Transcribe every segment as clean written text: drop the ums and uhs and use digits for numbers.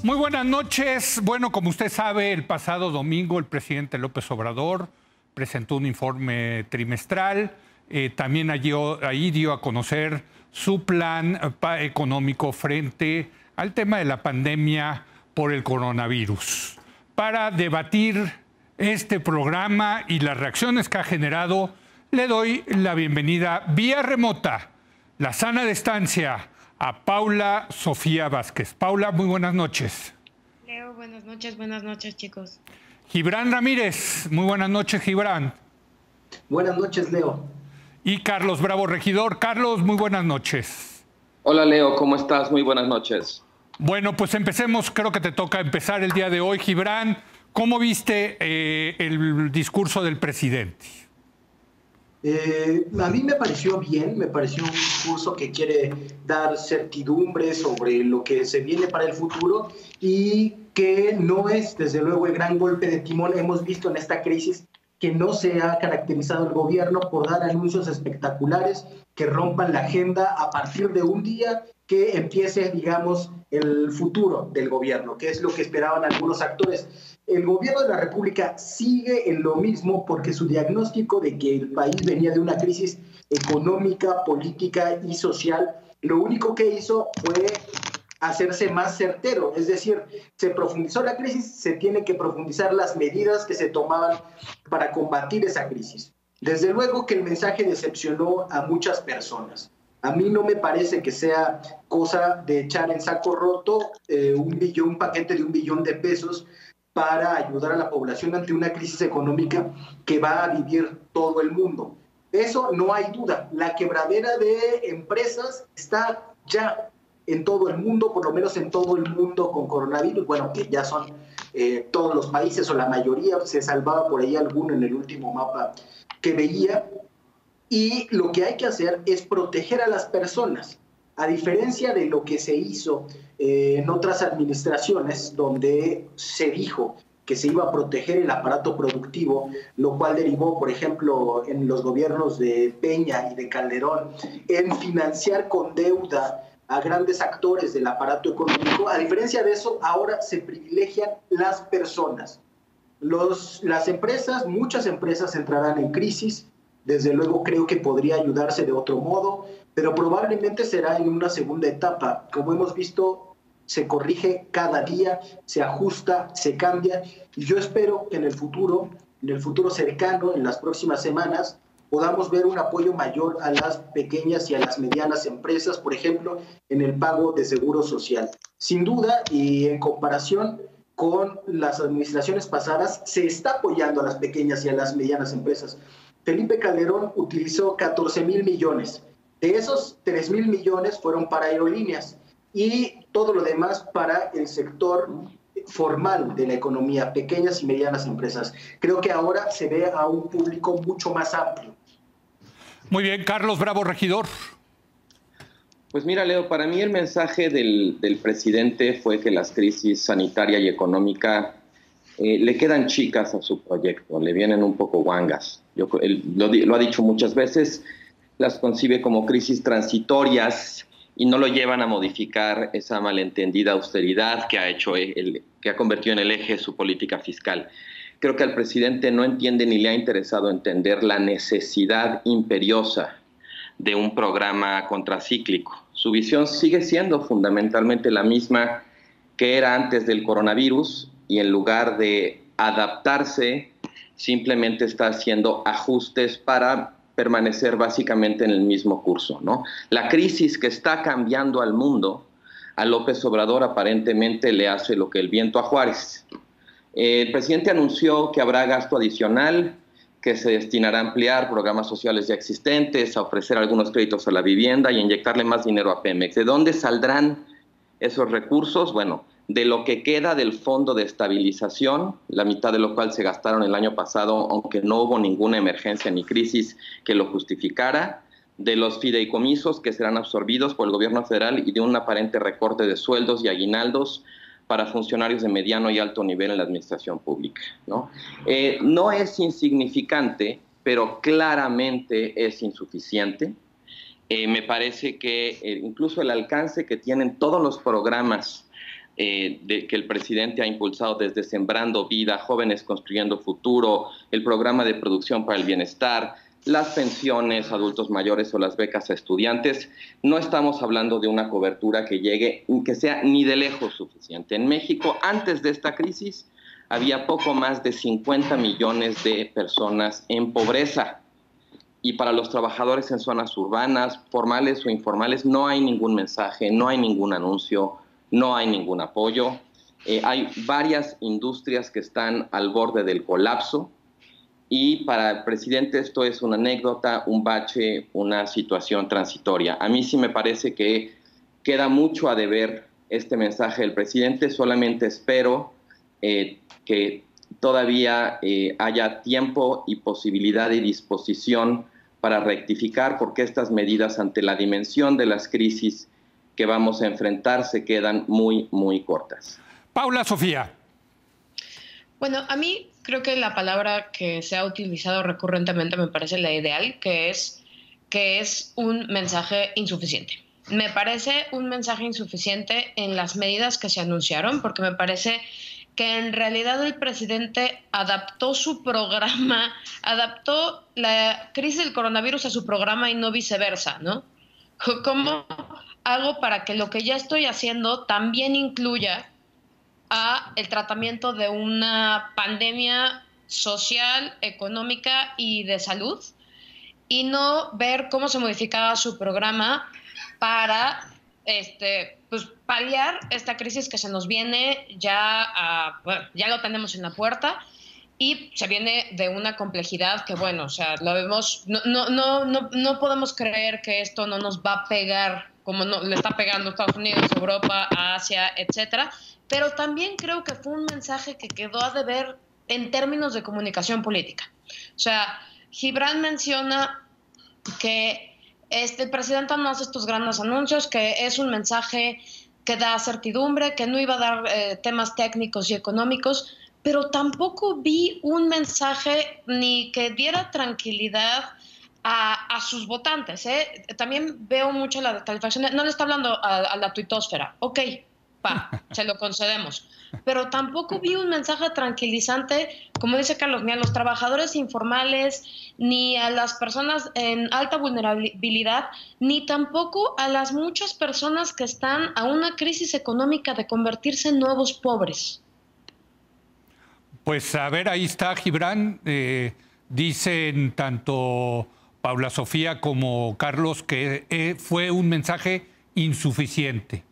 Muy buenas noches. Bueno, como usted sabe, el pasado domingo el presidente López Obrador presentó un informe trimestral. También ahí dio a conocer su plan económico frente al tema de la pandemia por el coronavirus. Para debatir este programa y las reacciones que ha generado, le doy la bienvenida vía remota, la sana distancia, a Paula Sofía Vázquez. Paula, muy buenas noches. Leo, buenas noches, chicos. Gibran Ramírez, muy buenas noches, Gibran. Buenas noches, Leo. Y Carlos Bravo, regidor. Carlos, muy buenas noches. Hola, Leo, ¿cómo estás? Muy buenas noches. Bueno, pues empecemos, creo que te toca empezar el día de hoy. Gibran, ¿cómo viste el discurso del presidente? A mí me pareció bien, me pareció un discurso que quiere dar certidumbre sobre lo que se viene para el futuro y que no es, desde luego, el gran golpe de timón. Hemos visto en esta crisis que no se ha caracterizado el gobierno por dar anuncios espectaculares que rompan la agenda a partir de un día que empiece, digamos, el futuro del gobierno, que es lo que esperaban algunos actores. El gobierno de la República sigue en lo mismo porque su diagnóstico de que el país venía de una crisis económica, política y social, lo único que hizo fue hacerse más certero, es decir, se profundizó la crisis, se tiene que profundizar las medidas que se tomaban para combatir esa crisis. Desde luego que el mensaje decepcionó a muchas personas. A mí no me parece que sea cosa de echar en saco roto un paquete de $1 billón para ayudar a la población ante una crisis económica que va a vivir todo el mundo. Eso no hay duda. La quebradera de empresas está ya en todo el mundo, por lo menos en todo el mundo con coronavirus. Bueno, que ya son todos los países o la mayoría, se salvaba por ahí alguno en el último mapa que veía. Y lo que hay que hacer es proteger a las personas. A diferencia de lo que se hizo en otras administraciones, donde se dijo que se iba a proteger el aparato productivo, lo cual derivó, por ejemplo, en los gobiernos de Peña y de Calderón, en financiar con deuda a grandes actores del aparato económico. A diferencia de eso, ahora se privilegian las personas. Las empresas, muchas empresas entrarán en crisis. Desde luego creo que podría ayudarse de otro modo, pero probablemente será en una segunda etapa. Como hemos visto, se corrige cada día, se ajusta, se cambia, y yo espero que en el futuro cercano, en las próximas semanas, podamos ver un apoyo mayor a las pequeñas y a las medianas empresas, por ejemplo, en el pago de seguro social. Sin duda, y en comparación con las administraciones pasadas, se está apoyando a las pequeñas y a las medianas empresas. Felipe Calderón utilizó 14,000 millones. De esos, 3,000 millones fueron para aerolíneas y todo lo demás para el sector formal de la economía, pequeñas y medianas empresas. Creo que ahora se ve a un público mucho más amplio. Muy bien, Carlos Bravo, regidor. Pues mira, Leo, para mí el mensaje del presidente fue que las crisis sanitaria y económica le quedan chicas a su proyecto, le vienen un poco guangas. Él lo ha dicho muchas veces, las concibe como crisis transitorias y no lo llevan a modificar esa malentendida austeridad que ha convertido en el eje su política fiscal. Creo que al presidente no entiende ni le ha interesado entender la necesidad imperiosa de un programa contracíclico. Su visión sigue siendo fundamentalmente la misma que era antes del coronavirus, y en lugar de adaptarse, simplemente está haciendo ajustes para permanecer básicamente en el mismo curso, ¿no? La crisis que está cambiando al mundo, a López Obrador aparentemente le hace lo que el viento a Juárez. El presidente anunció que habrá gasto adicional, que se destinará a ampliar programas sociales ya existentes, a ofrecer algunos créditos a la vivienda y a inyectarle más dinero a Pemex. ¿De dónde saldrán esos recursos? Bueno, de lo que queda del Fondo de Estabilización, la mitad de lo cual se gastaron el año pasado, aunque no hubo ninguna emergencia ni crisis que lo justificara, de los fideicomisos que serán absorbidos por el gobierno federal y de un aparente recorte de sueldos y aguinaldos para funcionarios de mediano y alto nivel en la administración pública, ¿no? No es insignificante, pero claramente es insuficiente. Me parece que incluso el alcance que tienen todos los programas que el presidente ha impulsado desde Sembrando Vida, Jóvenes Construyendo Futuro, el programa de producción para el bienestar, las pensiones a adultos mayores o las becas a estudiantes, no estamos hablando de una cobertura que llegue, que sea ni de lejos suficiente. En México, antes de esta crisis, había poco más de 50 millones de personas en pobreza. Y para los trabajadores en zonas urbanas, formales o informales, no hay ningún mensaje, no hay ningún anuncio, no hay ningún apoyo. Hay varias industrias que están al borde del colapso. Y para el presidente esto es una anécdota, un bache, una situación transitoria. A mí sí me parece que queda mucho a deber este mensaje del presidente. Solamente espero que todavía haya tiempo y posibilidad y disposición para rectificar, porque estas medidas ante la dimensión de las crisis que vamos a enfrentar se quedan muy, muy cortas. Paula Sofía. Bueno, a mí creo que la palabra que se ha utilizado recurrentemente me parece la ideal, que es un mensaje insuficiente. Me parece un mensaje insuficiente en las medidas que se anunciaron, porque me parece que en realidad el presidente adaptó su programa, adaptó la crisis del coronavirus a su programa y no viceversa, ¿no? ¿Cómo hago para que lo que ya estoy haciendo también incluya a el tratamiento de una pandemia social, económica y de salud, y no ver cómo se modificaba su programa para pues, paliar esta crisis que se nos viene bueno, ya lo tenemos en la puerta y se viene de una complejidad que, bueno, o sea, lo vemos, no podemos creer que esto no nos va a pegar como le está pegando a Estados Unidos, Europa, Asia, etcétera. Pero también creo que fue un mensaje que quedó a deber en términos de comunicación política. O sea, Gibran menciona que el presidente no hace estos grandes anuncios, que es un mensaje que da certidumbre, que no iba a dar temas técnicos y económicos, pero tampoco vi un mensaje ni que diera tranquilidad a sus votantes. También veo mucho la descalificación. No le está hablando a la tuitosfera. Ok, se lo concedemos. Pero tampoco vi un mensaje tranquilizante, como dice Carlos, ni a los trabajadores informales, ni a las personas en alta vulnerabilidad, ni tampoco a las muchas personas que están a una crisis económica de convertirse en nuevos pobres. Pues a ver, ahí está Gibran. Dicen tanto Paula Sofía como Carlos que fue un mensaje insuficiente.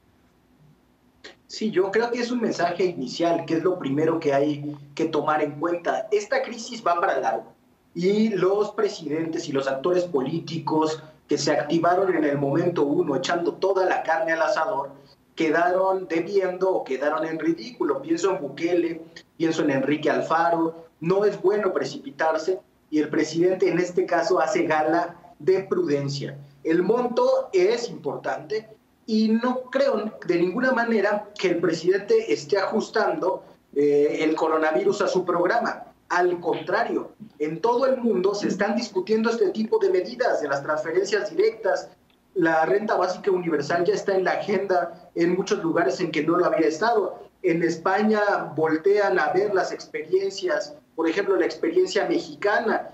Sí, yo creo que es un mensaje inicial, que es lo primero que hay que tomar en cuenta. Esta crisis va para largo y los presidentes y los actores políticos que se activaron en el momento uno, echando toda la carne al asador, quedaron debiendo o quedaron en ridículo. Pienso en Bukele, pienso en Enrique Alfaro. No es bueno precipitarse y el presidente en este caso hace gala de prudencia. El monto es importante, y no creo de ninguna manera que el presidente esté ajustando el coronavirus a su programa. Al contrario, en todo el mundo se están discutiendo este tipo de medidas, de las transferencias directas. La renta básica universal ya está en la agenda en muchos lugares en que no lo había estado. En España voltean a ver las experiencias, por ejemplo, la experiencia mexicana.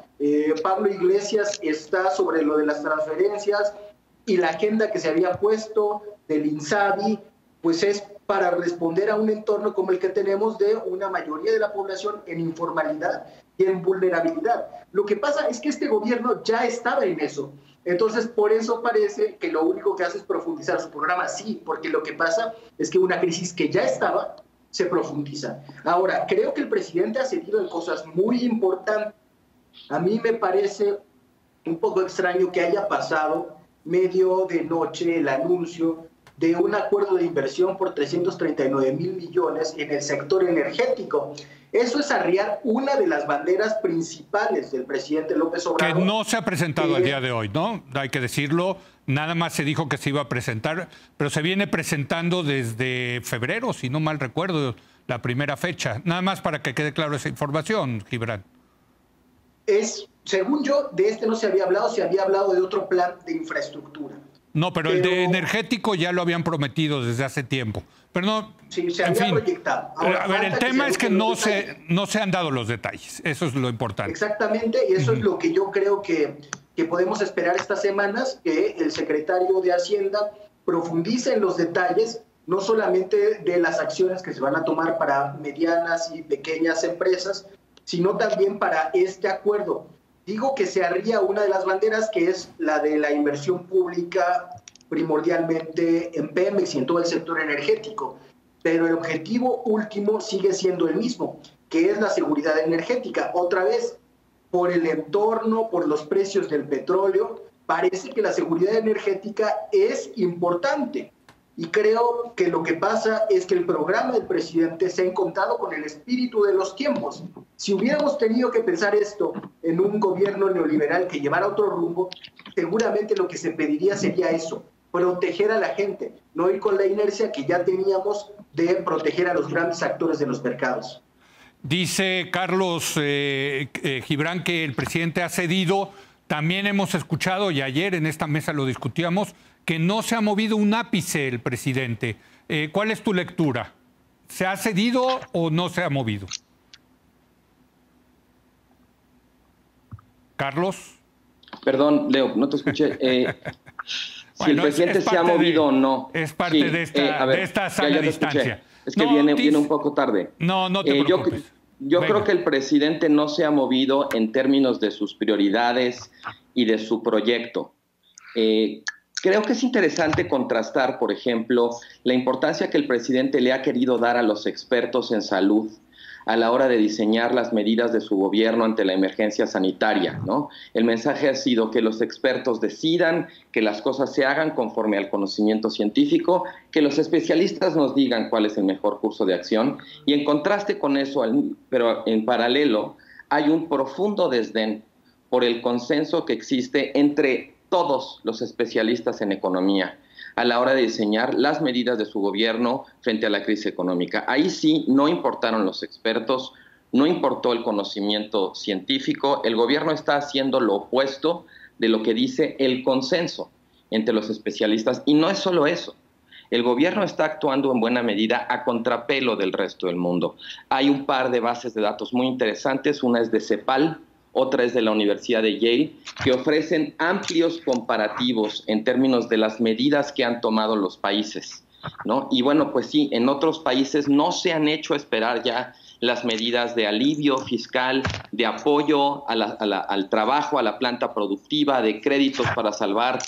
Pablo Iglesias está sobre lo de las transferencias, y la agenda que se había puesto del INSABI, pues es para responder a un entorno como el que tenemos de una mayoría de la población en informalidad y en vulnerabilidad. Lo que pasa es que este gobierno ya estaba en eso. Entonces, por eso parece que lo único que hace es profundizar su programa. Sí, porque lo que pasa es que una crisis que ya estaba se profundiza. Ahora, creo que el presidente ha cedido en cosas muy importantes. A mí me parece un poco extraño que haya pasado medio de noche el anuncio de un acuerdo de inversión por 339,000 millones en el sector energético. Eso es arriar una de las banderas principales del presidente López Obrador. Que no se ha presentado al día de hoy, ¿no? Hay que decirlo, nada más se dijo que se iba a presentar, pero se viene presentando desde febrero, si no mal recuerdo, la primera fecha. Nada más para que quede claro esa información, Gibran. Según yo, de este no se había hablado de otro plan de infraestructura. No, pero el de energético ya lo habían prometido desde hace tiempo. Pero no, sí, se había proyectado. Ahora, a ver, el tema es que no se han dado los detalles. Eso es lo importante. Exactamente, y eso es lo que yo creo que podemos esperar estas semanas, que el secretario de Hacienda profundice en los detalles, no solamente de las acciones que se van a tomar para medianas y pequeñas empresas, sino también para este acuerdo. Digo que se arría una de las banderas, que es la de la inversión pública primordialmente en Pemex y en todo el sector energético, pero el objetivo último sigue siendo el mismo, que es la seguridad energética. Otra vez, por el entorno, por los precios del petróleo, parece que la seguridad energética es importante. Y creo que lo que pasa es que el programa del presidente se ha encontrado con el espíritu de los tiempos. Si hubiéramos tenido que pensar esto en un gobierno neoliberal que llevara otro rumbo, seguramente lo que se pediría sería eso, proteger a la gente, no ir con la inercia que ya teníamos de proteger a los grandes actores de los mercados. Dice Carlos Gibran que el presidente ha cedido. También hemos escuchado, y ayer en esta mesa lo discutíamos, que no se ha movido un ápice el presidente. ¿Cuál es tu lectura? ¿Se ha cedido o no se ha movido? Carlos. Perdón, Leo, no te escuché. Si el presidente se ha movido o no. Es parte de esta sana distancia. Es que viene un poco tarde. No te preocupes. Yo creo que el presidente no se ha movido en términos de sus prioridades y de su proyecto. Creo que es interesante contrastar, por ejemplo, la importancia que el presidente le ha querido dar a los expertos en salud a la hora de diseñar las medidas de su gobierno ante la emergencia sanitaria, ¿no? El mensaje ha sido que los expertos decidan, que las cosas se hagan conforme al conocimiento científico, que los especialistas nos digan cuál es el mejor curso de acción, y en contraste con eso, pero en paralelo, hay un profundo desdén por el consenso que existe entre todos los especialistas en economía a la hora de diseñar las medidas de su gobierno frente a la crisis económica. Ahí sí no importaron los expertos, no importó el conocimiento científico, el gobierno está haciendo lo opuesto de lo que dice el consenso entre los especialistas. Y no es solo eso, el gobierno está actuando en buena medida a contrapelo del resto del mundo. Hay un par de bases de datos muy interesantes, una es de CEPAL, otra es de la Universidad de Yale, que ofrecen amplios comparativos en términos de las medidas que han tomado los países, ¿no? Y bueno, pues sí, en otros países no se han hecho esperar ya las medidas de alivio fiscal, de apoyo al trabajo, a la planta productiva, de créditos para salvar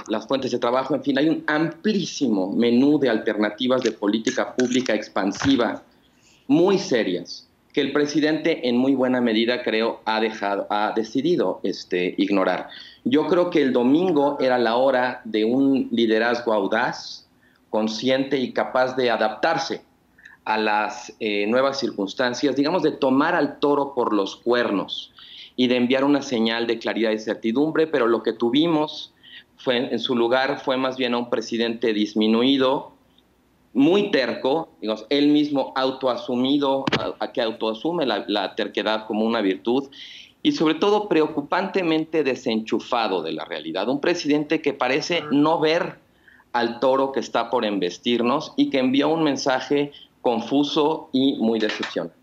las fuentes de trabajo. En fin, hay un amplísimo menú de alternativas de política pública expansiva muy serias, que el presidente en muy buena medida, creo, ha decidido ignorar. Yo creo que el domingo era la hora de un liderazgo audaz, consciente y capaz de adaptarse a las nuevas circunstancias, digamos, de tomar al toro por los cuernos y de enviar una señal de claridad y certidumbre, pero lo que tuvimos en su lugar fue más bien a un presidente disminuido, muy terco, digamos, él mismo que autoasume la terquedad como una virtud, y sobre todo preocupantemente desenchufado de la realidad. Un presidente que parece no ver al toro que está por embestirnos y que envió un mensaje confuso y muy decepcionante.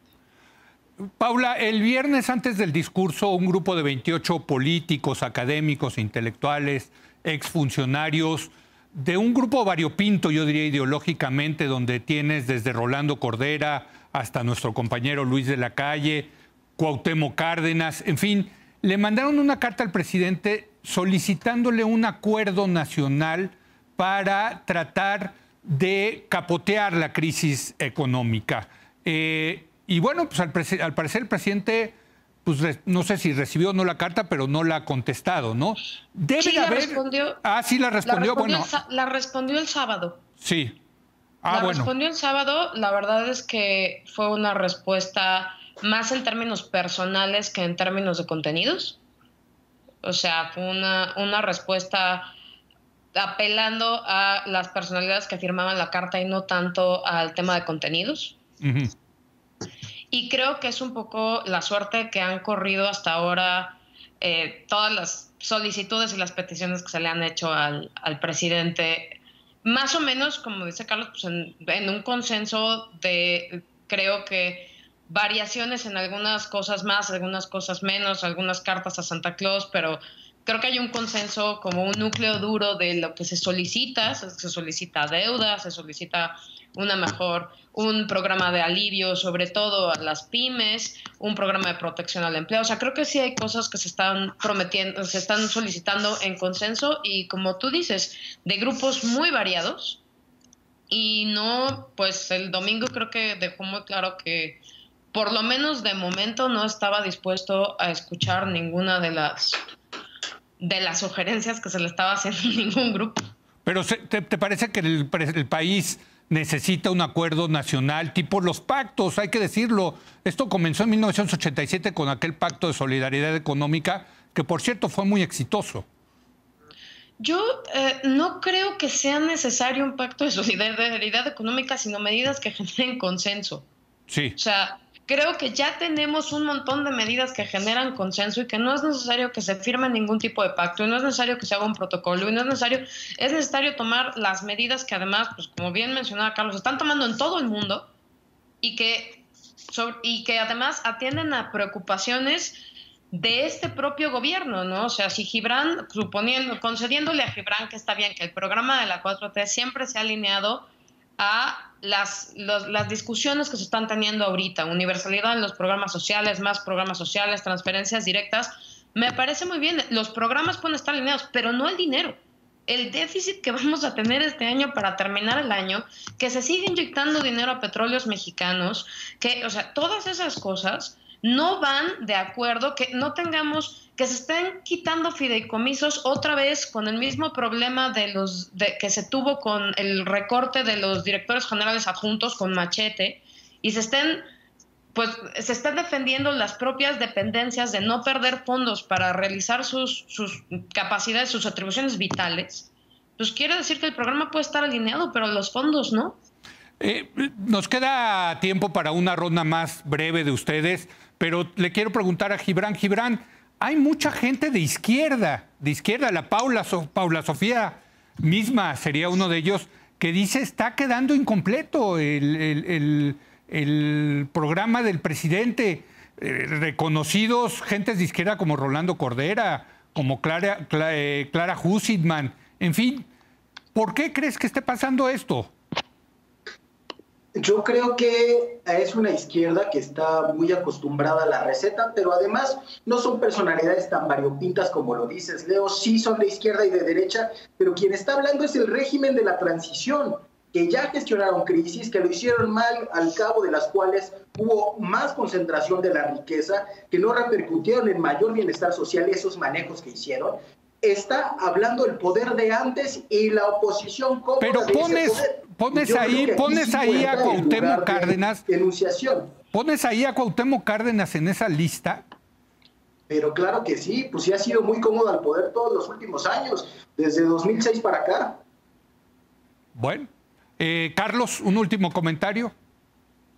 Paula, el viernes antes del discurso, un grupo de 28 políticos, académicos, intelectuales, exfuncionarios, de un grupo variopinto, yo diría ideológicamente, donde tienes desde Rolando Cordera hasta nuestro compañero Luis de la Calle, Cuauhtémoc Cárdenas, en fin, le mandaron una carta al presidente solicitándole un acuerdo nacional para tratar de capotear la crisis económica. Y bueno, pues al parecer el presidente, pues no sé si recibió o no la carta, pero no la ha contestado, ¿no? Debe sí, de haber... respondió. Sí la respondió. La respondió el sábado. Sí. Respondió el sábado. La verdad es que fue una respuesta más en términos personales que en términos de contenidos. O sea, fue una respuesta apelando a las personalidades que firmaban la carta y no tanto al tema de contenidos. Y creo que es un poco la suerte que han corrido hasta ahora todas las solicitudes y las peticiones que se le han hecho al presidente, más o menos, como dice Carlos, pues en un consenso de, creo que variaciones en algunas cosas más, algunas cosas menos, algunas cartas a Santa Claus, pero creo que hay un consenso como un núcleo duro de lo que se solicita deuda, se solicita un programa de alivio, sobre todo a las pymes, un programa de protección al empleo. O sea, creo que sí hay cosas que se están prometiendo, se están solicitando en consenso y, como tú dices, de grupos muy variados. Y no, pues el domingo creo que dejó muy claro que, por lo menos de momento, no estaba dispuesto a escuchar ninguna de las sugerencias que se le estaba haciendo a ningún grupo. Pero ¿te parece que el país necesita un acuerdo nacional tipo los pactos? Hay que decirlo. Esto comenzó en 1987 con aquel pacto de solidaridad económica, que por cierto fue muy exitoso. Yo no creo que sea necesario un pacto de solidaridad económica, sino medidas que generen consenso. Sí. O sea, creo que ya tenemos un montón de medidas que generan consenso y que no es necesario que se firme ningún tipo de pacto, y no es necesario que se haga un protocolo, y no es necesario tomar las medidas que, además, pues como bien mencionaba Carlos, están tomando en todo el mundo y que además atienden a preocupaciones de este propio gobierno, ¿no? O sea, si Gibran, concediéndole a Gibran que está bien, que el programa de la 4T siempre se ha alineado a las discusiones que se están teniendo ahorita, universalidad en los programas sociales, más programas sociales, transferencias directas, me parece muy bien. Los programas pueden estar alineados, pero no el dinero. El déficit que vamos a tener este año para terminar el año, que se sigue inyectando dinero a petróleos mexicanos, o sea, todas esas cosas no van de acuerdo, que no tengamos, que se estén quitando fideicomisos otra vez con el mismo problema que se tuvo con el recorte de los directores generales adjuntos con Machete, y se estén defendiendo las propias dependencias de no perder fondos para realizar sus capacidades, sus atribuciones vitales. Pues quiere decir que el programa puede estar alineado, pero los fondos no. Nos queda tiempo para una ronda más breve de ustedes, pero le quiero preguntar a Gibran. Gibran, hay mucha gente de izquierda, la Paula Sofía misma sería uno de ellos, que dice está quedando incompleto el programa del presidente. Reconocidos gentes de izquierda como Rolando Cordera, como Clara Hussidman, en fin. ¿Por qué crees que esté pasando esto? Yo creo que es una izquierda que está muy acostumbrada a la receta, pero además no son personalidades tan variopintas como lo dices, Leo. Sí son de izquierda y de derecha, pero quien está hablando es el régimen de la transición, que ya gestionaron crisis, que lo hicieron mal, al cabo de las cuales hubo más concentración de la riqueza, que no repercutieron en mayor bienestar social esos manejos que hicieron. Está hablando el poder de antes y la oposición cómoda. Pero pones ahí a Cuauhtémoc Cárdenas. ¿Pones ahí a Cuauhtémoc Cárdenas en esa lista? Pero claro que sí, pues sí ha sido muy cómodo al poder todos los últimos años, desde 2006 para acá. Bueno, Carlos, un último comentario.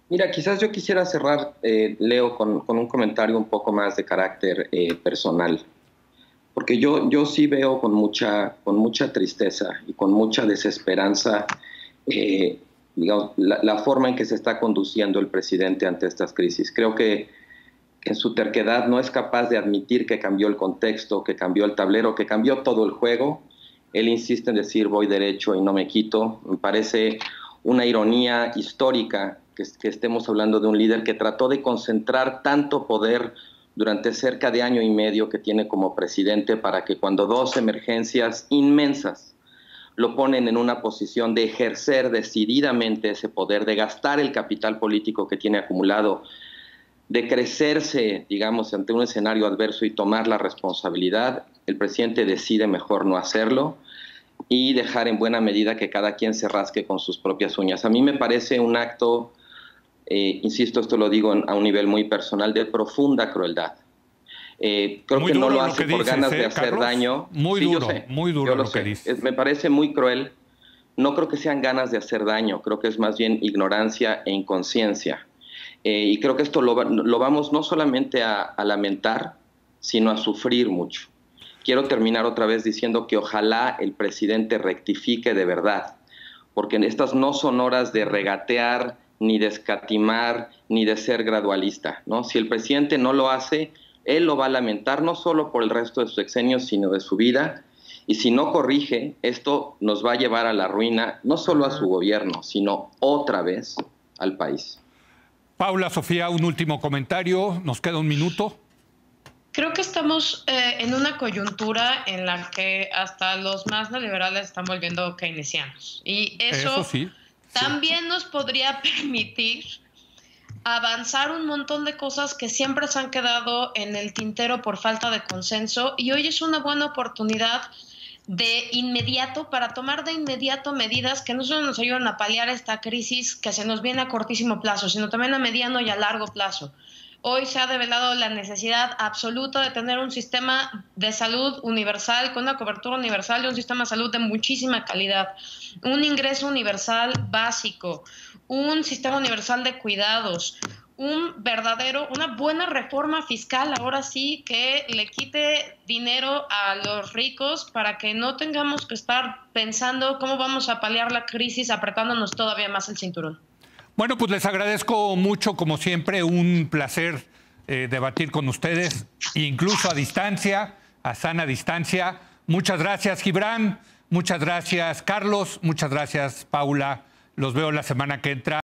Mira, quizás yo quisiera cerrar, Leo, con un comentario un poco más de carácter personal. Porque yo sí veo con mucha tristeza y con mucha desesperanza digamos, la forma en que se está conduciendo el presidente ante estas crisis. Creo que en su terquedad no es capaz de admitir que cambió el contexto, que cambió el tablero, que cambió todo el juego. Él insiste en decir voy derecho y no me quito. Me parece una ironía histórica que estemos hablando de un líder que trató de concentrar tanto poder durante cerca de año y medio que tiene como presidente para que cuando dos emergencias inmensas lo ponen en una posición de ejercer decididamente ese poder, de gastar el capital político que tiene acumulado, de crecerse, digamos, ante un escenario adverso y tomar la responsabilidad, el presidente decide mejor no hacerlo y dejar en buena medida que cada quien se rasque con sus propias uñas. A mí me parece un acto, insisto, esto lo digo a un nivel muy personal, de profunda crueldad. Creo muy que no lo hace por ganas de hacer Carlos, daño. Muy sí, duro, muy duro lo que dice. Me parece muy cruel. No creo que sean ganas de hacer daño, creo que es más bien ignorancia e inconsciencia. Y creo que esto lo vamos no solamente a lamentar, sino a sufrir mucho. Quiero terminar otra vez diciendo que ojalá el presidente rectifique de verdad, porque estas no son horas de regatear, ni de escatimar, ni de ser gradualista, ¿no? Si el presidente no lo hace, él lo va a lamentar no solo por el resto de su sexenio, sino de su vida. Y si no corrige, esto nos va a llevar a la ruina, no solo a su gobierno, sino otra vez al país. Paula, Sofía, un último comentario. Nos queda un minuto. Creo que estamos en una coyuntura en la que hasta los más neoliberales están volviendo keynesianos. Y eso sí, también nos podría permitir avanzar un montón de cosas que siempre se han quedado en el tintero por falta de consenso. Y hoy es una buena oportunidad de inmediato, para tomar de inmediato medidas que no solo nos ayudan a paliar esta crisis que se nos viene a cortísimo plazo, sino también a mediano y a largo plazo. Hoy se ha develado la necesidad absoluta de tener un sistema de salud universal, con una cobertura universal y un sistema de salud de muchísima calidad, un ingreso universal básico, un sistema universal de cuidados, una buena reforma fiscal, ahora sí, que le quite dinero a los ricos para que no tengamos que estar pensando cómo vamos a paliar la crisis apretándonos todavía más el cinturón. Bueno, pues les agradezco mucho, como siempre, un placer debatir con ustedes, incluso a distancia, a sana distancia. Muchas gracias, Gibran, muchas gracias, Carlos, muchas gracias, Paula. Los veo la semana que entra.